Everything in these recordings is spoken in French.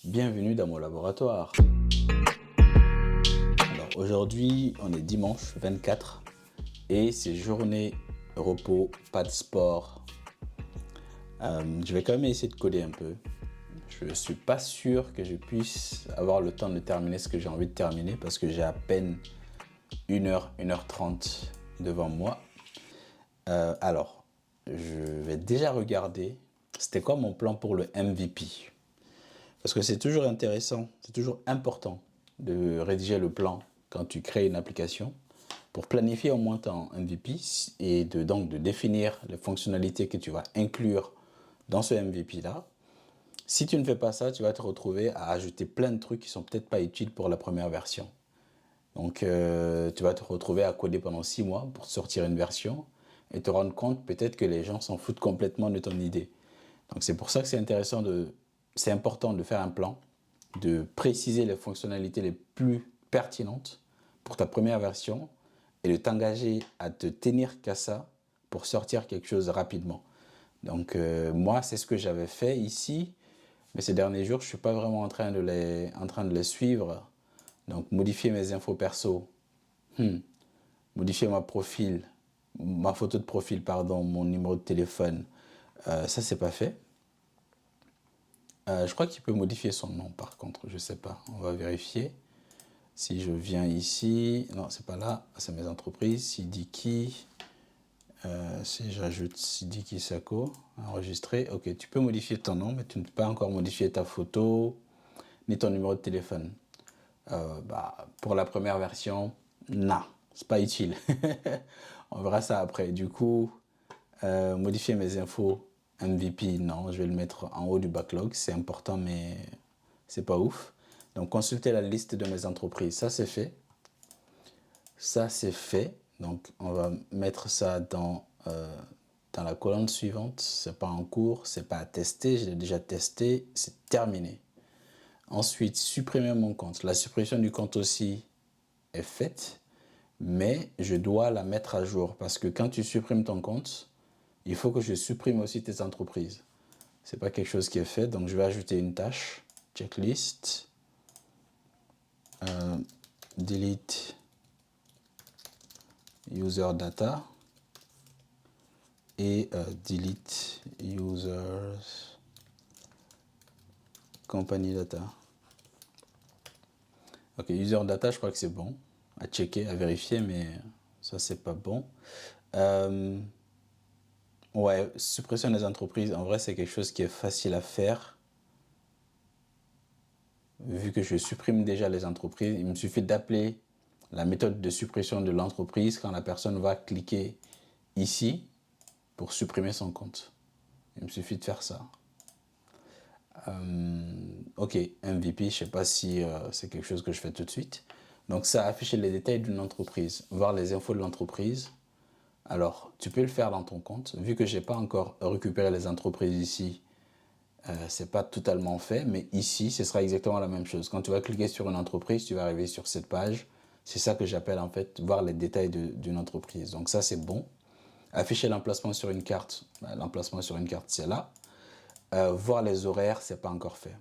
Bienvenue dans mon laboratoire. Alors aujourd'hui, on est dimanche 24 et c'est journée repos, pas de sport. Je vais quand même essayer de coder un peu. Je ne suis pas sûr que je puisse avoir le temps de terminer ce que j'ai envie de terminer parce que j'ai à peine 1h, 1h30 devant moi. Alors, je vais déjà regarder c'était quoi mon plan pour le MVP. Parce que c'est toujours intéressant, c'est toujours important de rédiger le plan quand tu crées une application pour planifier au moins ton MVP et donc de définir les fonctionnalités que tu vas inclure dans ce MVP-là. Si tu ne fais pas ça, tu vas te retrouver à ajouter plein de trucs qui sont peut-être pas utiles pour la première version. Donc, tu vas te retrouver à coder pendant 6 mois pour sortir une version et te rendre compte peut-être que les gens s'en foutent complètement de ton idée. Donc, c'est pour ça que c'est important de faire un plan, de préciser les fonctionnalités les plus pertinentes pour ta première version et de t'engager à te tenir qu'à ça pour sortir quelque chose rapidement. Donc, moi, c'est ce que j'avais fait ici, mais ces derniers jours, je ne suis pas vraiment en train de les suivre. Donc, modifier mes infos perso, modifier ma photo de profil, pardon, mon numéro de téléphone, ça, c'est pas fait. Je crois qu'il peut modifier son nom, par contre, je sais pas, on va vérifier. Si je viens ici, non, c'est pas là, c'est mes entreprises, Sidiki, si j'ajoute Sidiki Sako, enregistrer, ok, tu peux modifier ton nom, mais tu ne peux pas encore modifier ta photo, ni ton numéro de téléphone. Pour la première version, non, c'est pas utile. On verra ça après. Du coup, modifier mes infos MVP, non, je vais le mettre en haut du backlog. C'est important, mais c'est pas ouf. Donc, consulter la liste de mes entreprises, ça c'est fait. Ça c'est fait. Donc, on va mettre ça dans la colonne suivante. C'est pas en cours, c'est pas à tester. Je l'ai déjà testé, c'est terminé. Ensuite, supprimer mon compte. La suppression du compte aussi est faite, mais je dois la mettre à jour parce que quand tu supprimes ton compte, il faut que je supprime aussi tes entreprises. C'est pas quelque chose qui est fait, donc je vais ajouter une tâche, checklist, delete user data et delete users company data. Ok, user data, je crois que c'est bon à checker, à vérifier, mais ça c'est pas bon. Ouais, suppression des entreprises, en vrai c'est quelque chose qui est facile à faire. Vu que je supprime déjà les entreprises, il me suffit d'appeler la méthode de suppression de l'entreprise quand la personne va cliquer ici pour supprimer son compte. Il me suffit de faire ça. Ok, MVP, je ne sais pas si c'est quelque chose que je fais tout de suite. Donc ça affiche les détails d'une entreprise, voir les infos de l'entreprise. Alors, tu peux le faire dans ton compte. Vu que je n'ai pas encore récupéré les entreprises ici, c'est pas totalement fait, mais ici, ce sera exactement la même chose. Quand tu vas cliquer sur une entreprise, tu vas arriver sur cette page. C'est ça que j'appelle en fait voir les détails d'une entreprise. Donc ça, c'est bon. Afficher l'emplacement sur une carte. L'emplacement sur une carte, c'est là. Voir les horaires, c'est pas encore fait.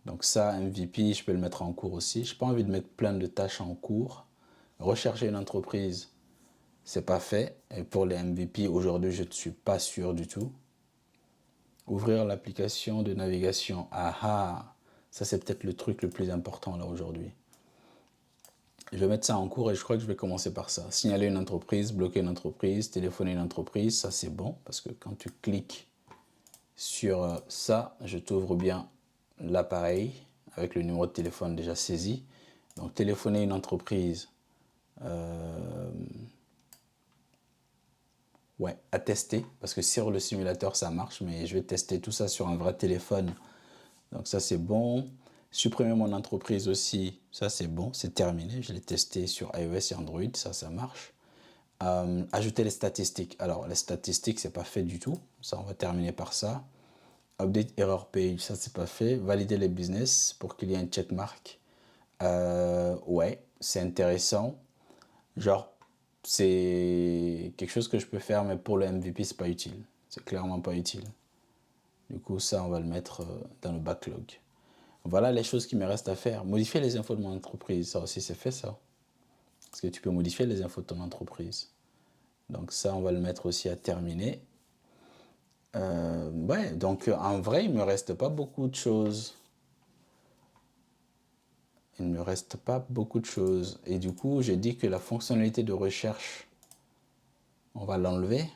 Donc ça, MVP, je peux le mettre en cours aussi. Je n'ai pas envie de mettre plein de tâches en cours. Rechercher une entreprise, c'est pas fait. Et pour les MVP, aujourd'hui, je ne suis pas sûr du tout. Ouvrir l'application de navigation. Ah ah, ça c'est peut-être le truc le plus important là aujourd'hui. Je vais mettre ça en cours et je crois que je vais commencer par ça. Signaler une entreprise, bloquer une entreprise, téléphoner une entreprise, ça c'est bon parce que quand tu cliques sur ça, je t'ouvre bien l'appareil avec le numéro de téléphone déjà saisi. Donc téléphoner une entreprise, ouais, à tester parce que sur le simulateur ça marche, mais je vais tester tout ça sur un vrai téléphone. Donc ça c'est bon. Supprimer mon entreprise aussi, ça c'est bon, c'est terminé. Je l'ai testé sur iOS et Android, ça marche. Ajouter les statistiques. Alors les statistiques c'est pas fait du tout. Ça on va terminer par ça. Update error page, ça c'est pas fait. Valider les business pour qu'il y ait un checkmark. Ouais, c'est intéressant. Genre c'est quelque chose que je peux faire, mais pour le MVP c'est pas utile. C'est clairement pas utile. Du coup ça on va le mettre dans le backlog. Voilà les choses qui me restent à faire. Modifier les infos de mon entreprise, ça aussi c'est fait ça. Parce que tu peux modifier les infos de ton entreprise. Donc ça, on va le mettre aussi à terminer. Ouais, donc en vrai, il ne me reste pas beaucoup de choses. Il ne me reste pas beaucoup de choses. Et du coup, j'ai dit que la fonctionnalité de recherche, on va l'enlever.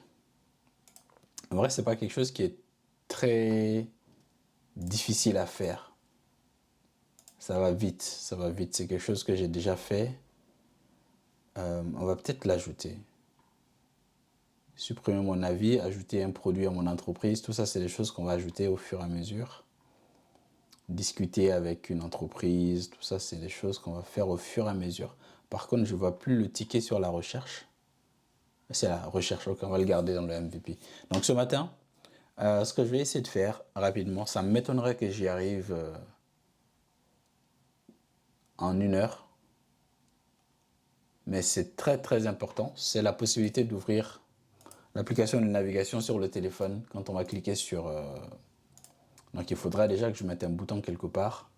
En vrai, ce n'est pas quelque chose qui est très difficile à faire. Ça va vite, ça va vite. C'est quelque chose que j'ai déjà fait. On va peut-être l'ajouter. Supprimer mon avis, ajouter un produit à mon entreprise. Tout ça, c'est des choses qu'on va ajouter au fur et à mesure. Discuter avec une entreprise, tout ça, c'est des choses qu'on va faire au fur et à mesure. Par contre, je ne vois plus le ticket sur la recherche. C'est la recherche, ok, on va le garder dans le MVP. Donc ce matin, ce que je vais essayer de faire rapidement, ça m'étonnerait que j'y arrive en 1 heure. Mais c'est très très important, c'est la possibilité d'ouvrir l'application de navigation sur le téléphone quand on va cliquer sur... Donc il faudra déjà que je mette un bouton quelque part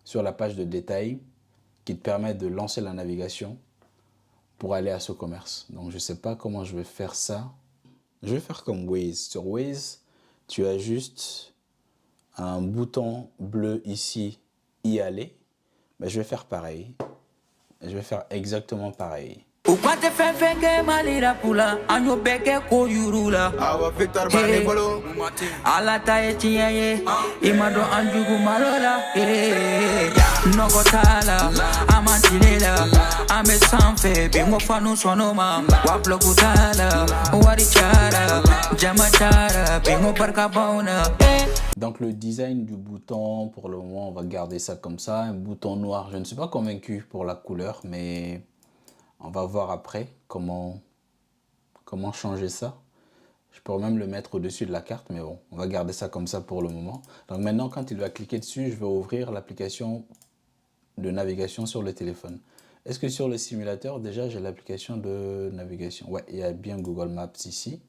sur la page de détail qui te permet de lancer la navigation pour aller à ce commerce. Donc je ne sais pas comment je vais faire ça. Je vais faire comme Waze. Sur Waze, tu as juste un bouton bleu ici, y aller. Mais je vais faire pareil. Je vais faire exactement pareil. Donc le design du bouton, pour le moment, on va garder ça comme ça. Un bouton noir, je ne suis pas convaincu pour la couleur, mais on va voir après comment changer ça. Je pourrais même le mettre au-dessus de la carte, mais bon, on va garder ça comme ça pour le moment. Donc maintenant, quand il va cliquer dessus, je vais ouvrir l'application de navigation sur le téléphone. Est-ce que sur le simulateur, déjà, j'ai l'application de navigation? Ouais, il y a bien Google Maps ici.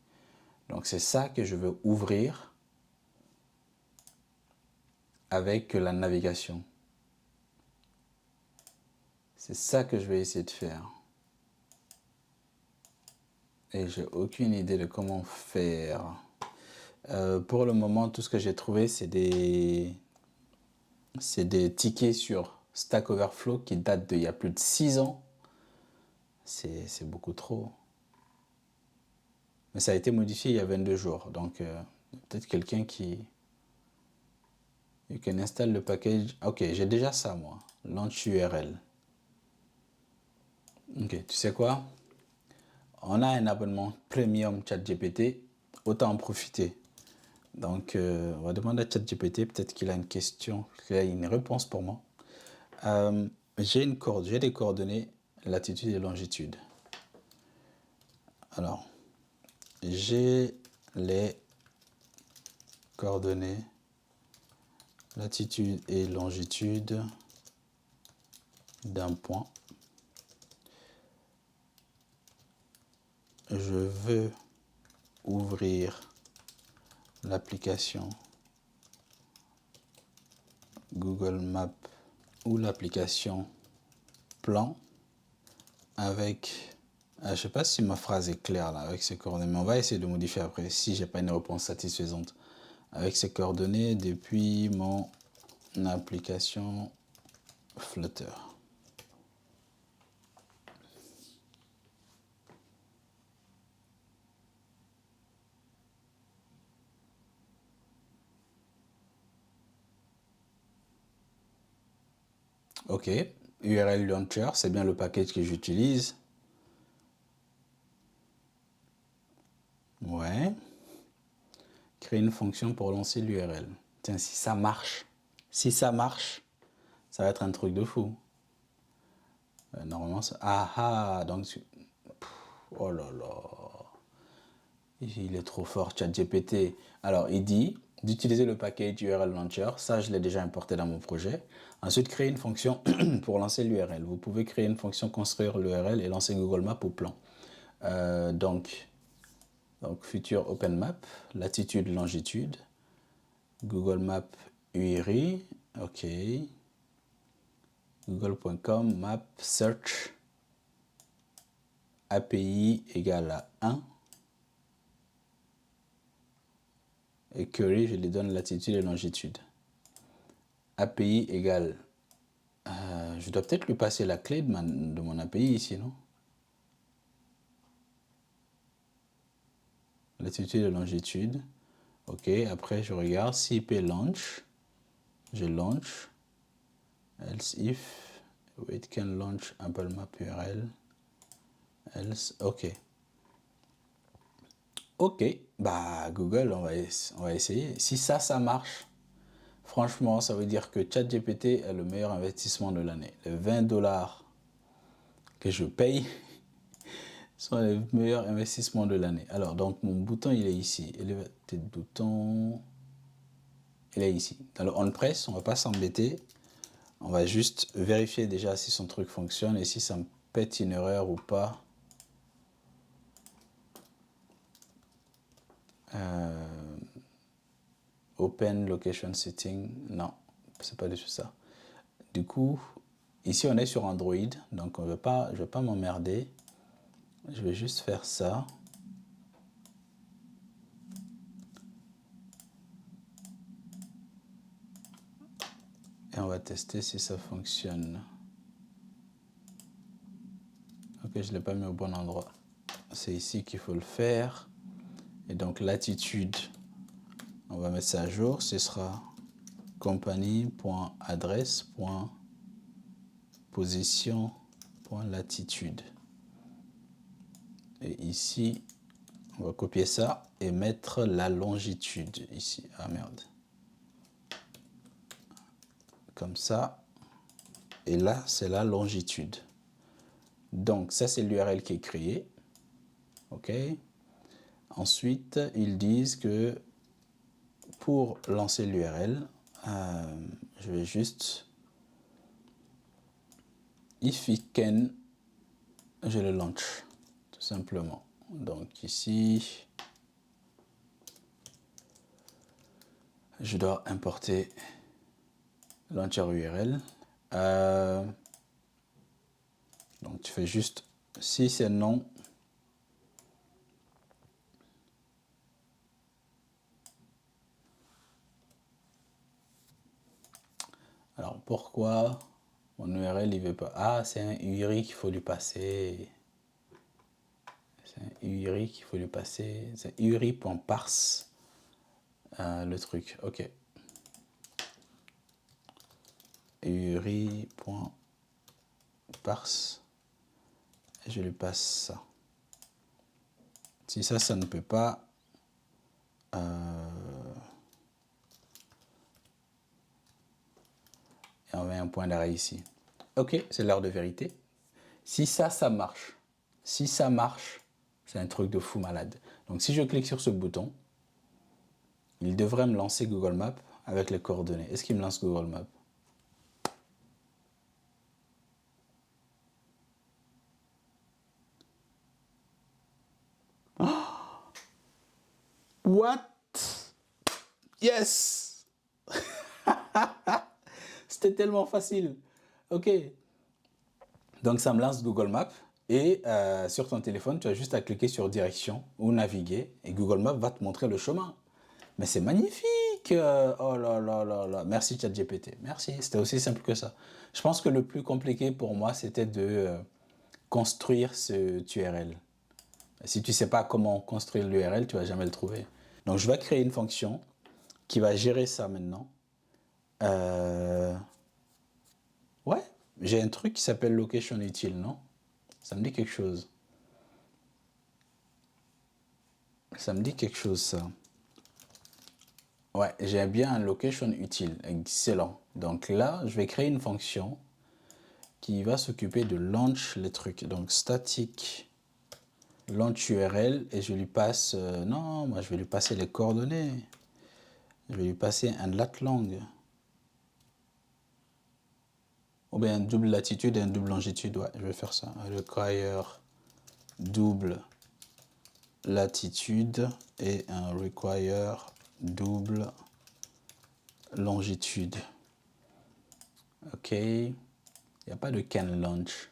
Donc c'est ça que je veux ouvrir avec la navigation. C'est ça que je vais essayer de faire. Et j'ai aucune idée de comment faire. Pour le moment, tout ce que j'ai trouvé, c'est des tickets sur Stack Overflow qui datent d'il y a plus de 6 ans. C'est beaucoup trop. Mais ça a été modifié il y a 22 jours. Donc, peut-être quelqu'un qui... You can install le package. Ok, j'ai déjà ça, moi. Launch URL. Ok, tu sais quoi? On a un abonnement premium ChatGPT. Autant en profiter. Donc, on va demander à ChatGPT. Peut-être qu'il a une question, qu'il a une réponse pour moi. J'ai des coordonnées, latitude et longitude. Alors, j'ai les coordonnées, latitude et longitude d'un point. Je veux ouvrir l'application Google Maps ou l'application Plan avec... je ne sais pas si ma phrase est claire là avec ces coordonnées, mais on va essayer de modifier après si j'ai pas une réponse satisfaisante. Avec ces coordonnées depuis mon application Flutter. Ok, URL Launcher, c'est bien le package que j'utilise. Ouais. Créer une fonction pour lancer l'URL. Tiens, si ça marche, ça va être un truc de fou. Normalement, ça... Ah, donc... Oh là là. Il est trop fort, ChatGPT. Alors, il dit d'utiliser le package URL Launcher. Ça, je l'ai déjà importé dans mon projet. Ensuite, créer une fonction pour lancer l'URL. Vous pouvez créer une fonction construire l'URL et lancer Google Maps au plan. Donc, futur Open Map, latitude, longitude, Google Maps URI, Ok. Google.com, map, search, API égale à 1. Et query, je lui donne latitude et longitude. API égale... je dois peut-être lui passer la clé de mon API ici, non? Latitude et longitude. Ok, après je regarde CIP launch. Je launch. Else if it can launch Apple Map URL. Else, ok. Ok, bah Google, on va essayer. Si ça marche, franchement, ça veut dire que ChatGPT est le meilleur investissement de l'année. Les 20 $ que je paye sont les meilleurs investissements de l'année. Alors, donc mon bouton, il est ici. Elevated bouton, il est ici. Dans le on-press, on va pas s'embêter. On va juste vérifier déjà si son truc fonctionne et si ça me pète une erreur ou pas. Open location setting, non, c'est pas du tout ça. Du coup, ici on est sur Android, donc je vais pas m'emmerder. Je vais juste faire ça. Et on va tester si ça fonctionne. Ok, je ne l'ai pas mis au bon endroit. C'est ici qu'il faut le faire. Et donc latitude, on va mettre ça à jour. Ce sera compagnie.adresse.position.latitude. Et ici, on va copier ça et mettre la longitude ici. Ah merde. Comme ça. Et là, c'est la longitude. Donc, ça, c'est l'URL qui est créée. OK. Ensuite, ils disent que pour lancer l'URL, je vais juste... If it can, je le launch, tout simplement. Donc ici, je dois importer launcher URL. Donc tu fais juste, si c'est non, alors pourquoi mon URL il veut pas? Ah, c'est un URI qu'il faut lui passer. C'est un URI qu'il faut lui passer. C'est URI.parse le truc. Ok. URI.parse. Et je lui passe ça. Si ça ne peut pas... et on met un point d'arrêt ici. Ok, c'est l'heure de vérité. Si ça marche. Si ça marche, c'est un truc de fou malade. Donc si je clique sur ce bouton, il devrait me lancer Google Maps avec les coordonnées. Est-ce qu'il me lance Google Maps? What? Yes! C'était tellement facile. Ok. Donc ça me lance Google Maps. Et sur ton téléphone, tu as juste à cliquer sur direction ou naviguer. Et Google Maps va te montrer le chemin. Mais c'est magnifique! Oh là là là là. Merci ChatGPT. Merci. C'était aussi simple que ça. Je pense que le plus compliqué pour moi, c'était de construire ce URL. Si tu ne sais pas comment construire l'URL, tu ne vas jamais le trouver. Donc, je vais créer une fonction qui va gérer ça maintenant. Ouais, j'ai un truc qui s'appelle location utile, non? Ça me dit quelque chose. Ça me dit quelque chose, ça. Ouais, j'ai bien un location utile. Excellent. Donc là, je vais créer une fonction qui va s'occuper de launch les trucs. Donc, static launch URL et je lui passe... non, moi, je vais lui passer les coordonnées. Je vais lui passer un lat-long. Ou bien un double latitude et un double longitude. Ouais, je vais faire ça. Require double latitude et un require double longitude. Ok, il n'y a pas de can launch.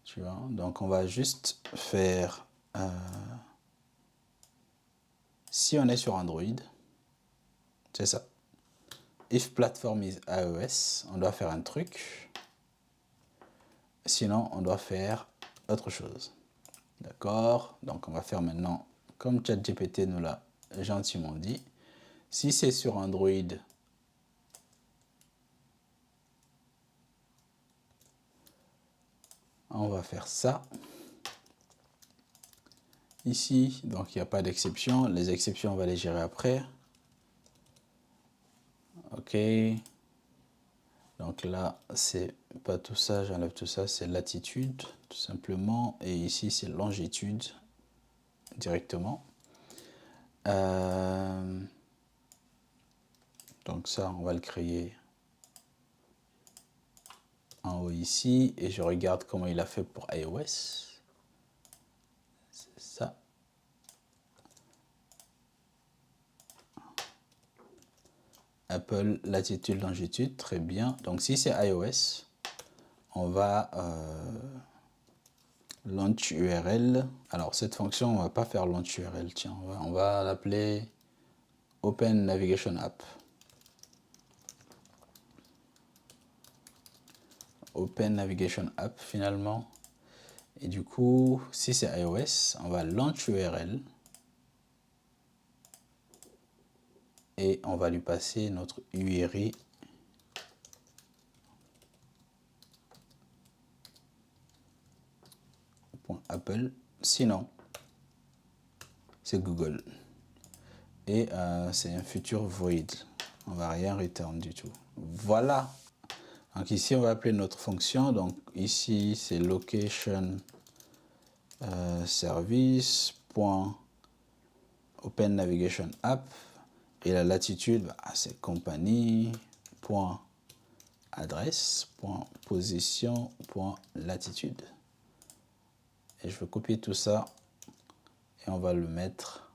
Tu vois, donc on va juste faire, si on est sur Android, c'est ça. If platform is iOS, on doit faire un truc. Sinon, on doit faire autre chose. D'accord? Donc, on va faire maintenant, comme ChatGPT nous l'a gentiment dit. Si c'est sur Android, on va faire ça. Ici, donc il n'y a pas d'exception. Les exceptions, on va les gérer après. OK. Donc là, c'est pas tout ça, j'enlève tout ça, c'est latitude, tout simplement. Et ici, c'est longitude, directement. Donc ça, on va le créer en haut ici. Et je regarde comment il a fait pour iOS. C'est ça. Apple, latitude, longitude, très bien. Donc si c'est iOS, on va launch URL. Alors cette fonction, on va pas faire launch URL. Tiens, on va l'appeler Open Navigation App. Open Navigation App finalement. Et du coup, si c'est iOS, on va launch URL. Et on va lui passer notre URI. .apple. Sinon, c'est Google. Et c'est un futur void. On va rien return du tout. Voilà. Donc ici, on va appeler notre fonction. Donc ici, c'est location service .open navigation app. Et la latitude, c'est compagnie .adresse .position .latitude. Et je vais copier tout ça et on va le mettre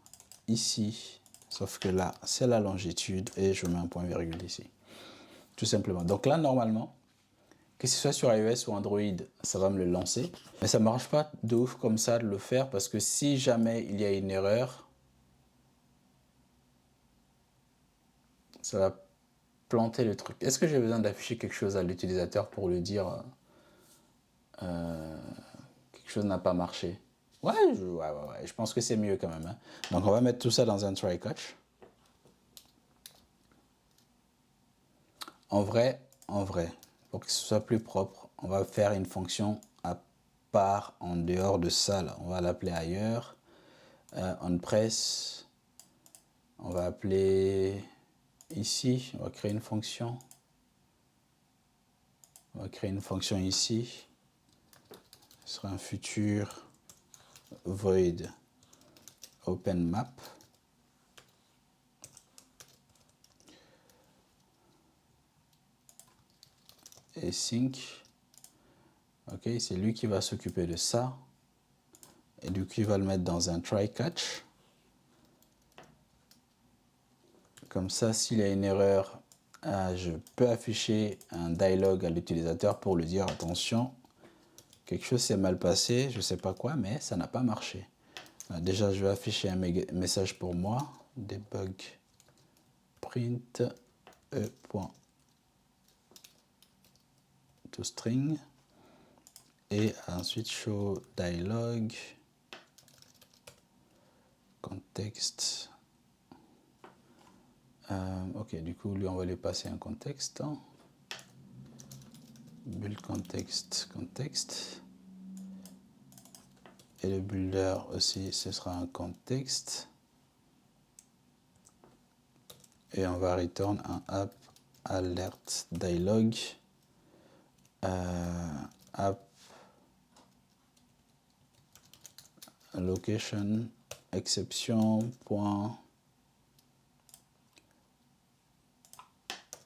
ici. Sauf que là, c'est la longitude et je mets un point virgule ici. Tout simplement. Donc là, normalement, que ce soit sur iOS ou Android, ça va me le lancer. Mais ça ne marche pas de ouf comme ça de le faire parce que si jamais il y a une erreur, ça va planter le truc. Est-ce que j'ai besoin d'afficher quelque chose à l'utilisateur pour lui dire quelque chose n'a pas marché? Ouais, je pense que c'est mieux quand même. Hein. Donc on va mettre tout ça dans un try catch. En vrai, pour que ce soit plus propre, on va faire une fonction à part en dehors de ça. Là. On va l'appeler ailleurs. On press. On va appeler ici. On va créer une fonction. On va créer une fonction ici. Ce sera un futur void open map. Et sync. Ok, c'est lui qui va s'occuper de ça. Et du coup, il va le mettre dans un try catch. Comme ça, s'il y a une erreur, je peux afficher un dialogue à l'utilisateur pour lui dire attention, quelque chose s'est mal passé, je ne sais pas quoi, mais ça n'a pas marché. Déjà, je vais afficher un message pour moi, debug print toString et ensuite show dialog contexte. Ok, du coup, lui, on va lui passer un contexte. Hein. Build contexte. Et le builder aussi, ce sera un contexte. Et on va return un app alert dialog. App location exception.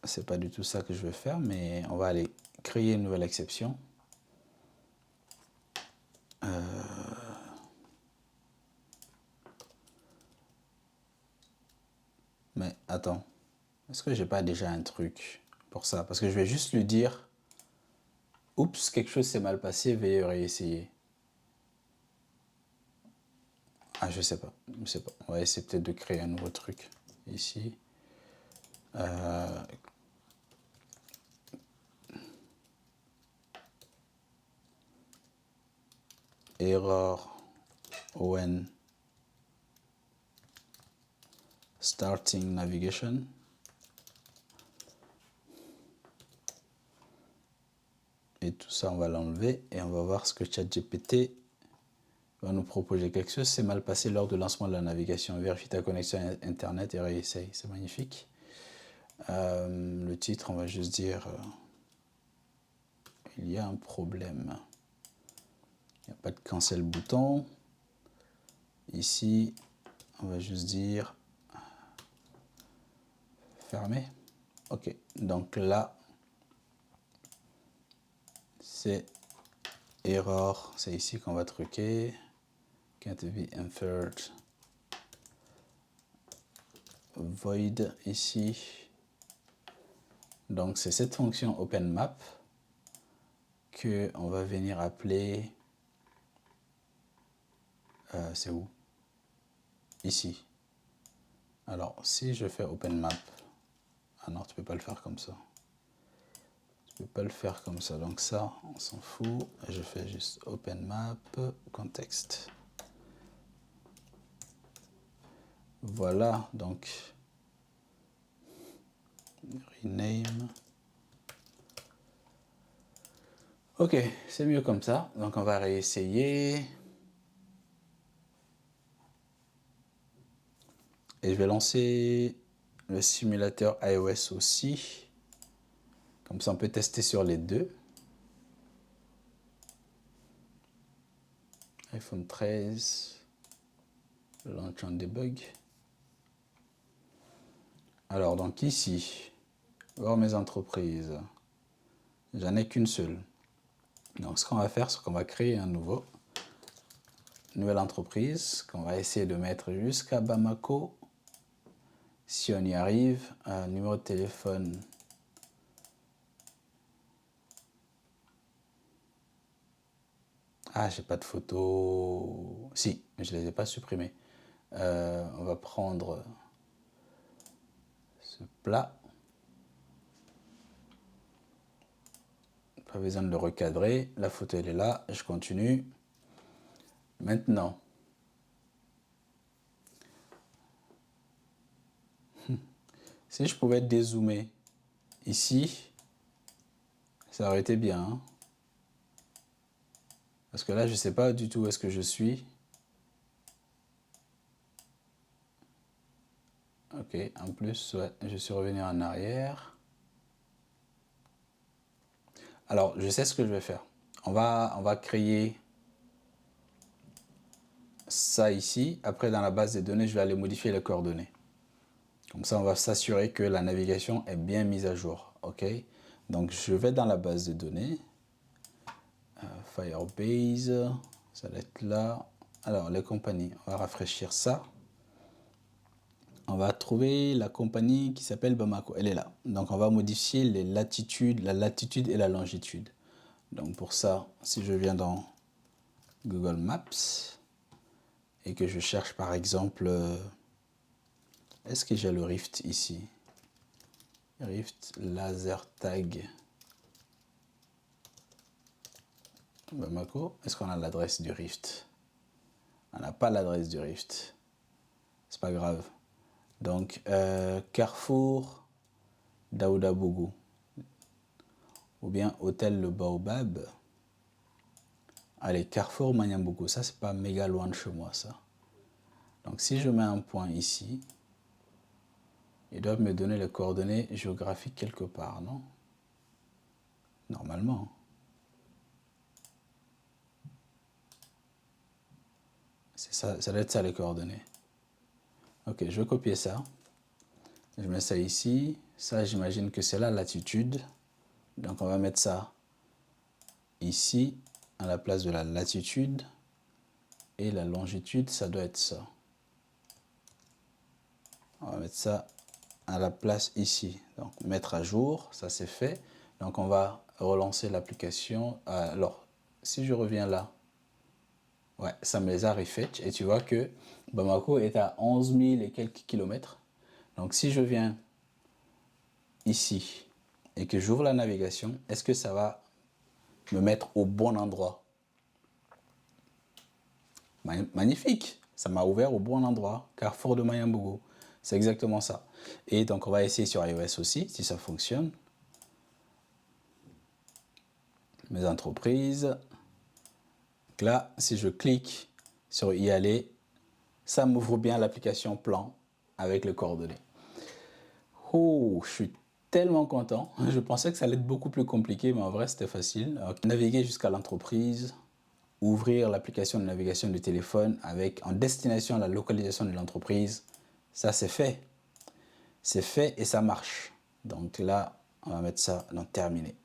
C'est pas du tout ça que je vais faire, mais on va aller créer une nouvelle exception. Mais attends, est-ce que j'ai pas déjà un truc pour ça. Parce que je vais juste lui dire, oups, quelque chose s'est mal passé, veuillez réessayer. Ah, je sais pas. On va essayer peut-être de créer un nouveau truc ici. Error when starting navigation. Et tout ça, on va l'enlever et on va voir ce que ChatGPT va nous proposer. Quelque chose s'est mal passé lors du lancement de la navigation. Vérifie ta connexion à Internet et réessaye. C'est magnifique. Le titre, on va juste dire il y a un problème. Il n'y a pas de cancel bouton. Ici, on va juste dire fermer. Ok, donc là, c'est error. C'est ici qu'on va truquer. Can't be inferred. Void ici. Donc c'est cette fonction OpenMap que on va venir appeler. C'est où? Ici. Alors si je fais OpenMap, ah non, tu peux pas le faire comme ça. Tu peux pas le faire comme ça. Donc ça, on s'en fout. Je fais juste OpenMap contexte. Voilà, donc rename. Ok, c'est mieux comme ça. Donc on va réessayer. Et je vais lancer le simulateur iOS aussi. Comme ça, on peut tester sur les deux. iPhone 13. Launch and debug. Alors, donc ici, voir mes entreprises. J'en ai qu'une seule. Donc, ce qu'on va faire, c'est qu'on va créer une nouvelle entreprise qu'on va essayer de mettre jusqu'à Bamako. Si on y arrive, un numéro de téléphone. Ah, j'ai pas de photos. Si, mais je les ai pas supprimées. On va prendre ce plat. Pas besoin de le recadrer. La photo, elle est là. Je continue. Maintenant, si je pouvais dézoomer ici, ça aurait été bien. Hein? Parce que là, je ne sais pas du tout où est-ce que je suis. Ok, en plus, ouais, je suis revenu en arrière. Alors, je sais ce que je vais faire. On va créer ça ici. Après, dans la base des données, je vais aller modifier les coordonnées. Comme ça, on va s'assurer que la navigation est bien mise à jour. Ok. Donc, je vais dans la base de données. Firebase, ça va être là. Alors, les compagnies, on va rafraîchir ça. On va trouver la compagnie qui s'appelle Bamako. Elle est là. Donc, on va modifier les latitudes, la latitude et la longitude. Donc, pour ça, si je viens dans Google Maps et que je cherche par exemple, est-ce que j'ai le Rift ici? Rift Laser Tag Bamako. Est-ce qu'on a l'adresse du Rift? On n'a pas l'adresse du Rift. C'est pas grave. Donc, Carrefour Daoudabougou. Ou bien Hôtel Le Baobab. Allez, Carrefour Manyambougou. Ça, c'est pas méga loin de chez moi, ça. Donc, si je mets un point ici, ils doivent me donner les coordonnées géographiques quelque part, non? Normalement. C'est ça, ça doit être ça les coordonnées. Ok, je vais copier ça. Je mets ça ici. Ça, j'imagine que c'est la latitude. Donc, on va mettre ça ici, à la place de la latitude. Et la longitude, ça doit être ça. On va mettre ça à la place ici. Donc, mettre à jour, ça c'est fait. Donc, on va relancer l'application. Alors, si je reviens là, ouais, ça me les a refetch. Et tu vois que Bamako est à 11 000 et quelques kilomètres. Donc, si je viens ici et que j'ouvre la navigation, est-ce que ça va me mettre au bon endroit? Magnifique, ça m'a ouvert au bon endroit, Carrefour de Mayambogo. C'est exactement ça. Et donc, on va essayer sur iOS aussi, si ça fonctionne. Mes entreprises. Donc là, si je clique sur y aller, ça m'ouvre bien l'application Plan avec les coordonnées. Oh, je suis tellement content. Je pensais que ça allait être beaucoup plus compliqué, mais en vrai, c'était facile. Alors, naviguer jusqu'à l'entreprise, ouvrir l'application de navigation du téléphone avec en destination la localisation de l'entreprise. Ça, c'est fait. C'est fait et ça marche. Donc là, on va mettre ça dans terminer.